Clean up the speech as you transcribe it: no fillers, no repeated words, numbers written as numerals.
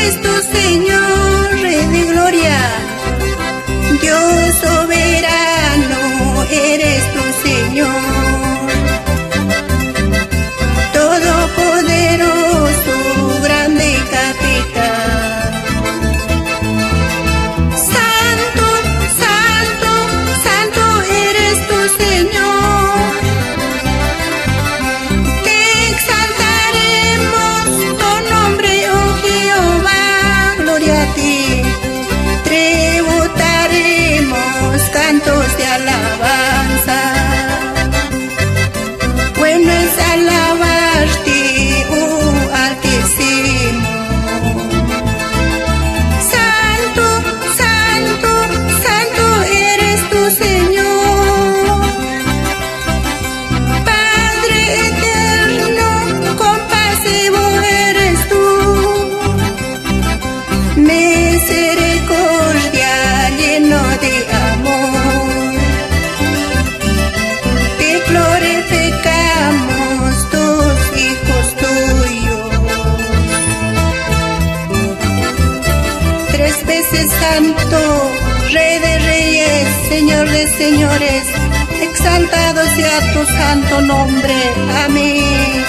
eres tu Señor, Rey de gloria. Dios soberano, eres tu Señor. Todopoderoso, grande capitán. Santo, santo, santo eres tu Señor. Te exaltaremos tu nombre, oh Jehová, gloria a ti. Tributaremos cantos de alabanza. Bueno es alabarte, oh Altísimo. Santo, santo, santo eres tu Señor. Padre eterno, compasivo eres tú. Misericordia, lleno de amor. Te glorificamos, tus hijos tuyos. Tres veces santo, Rey de reyes, Señor de señores, exaltado sea tu santo nombre. Amén.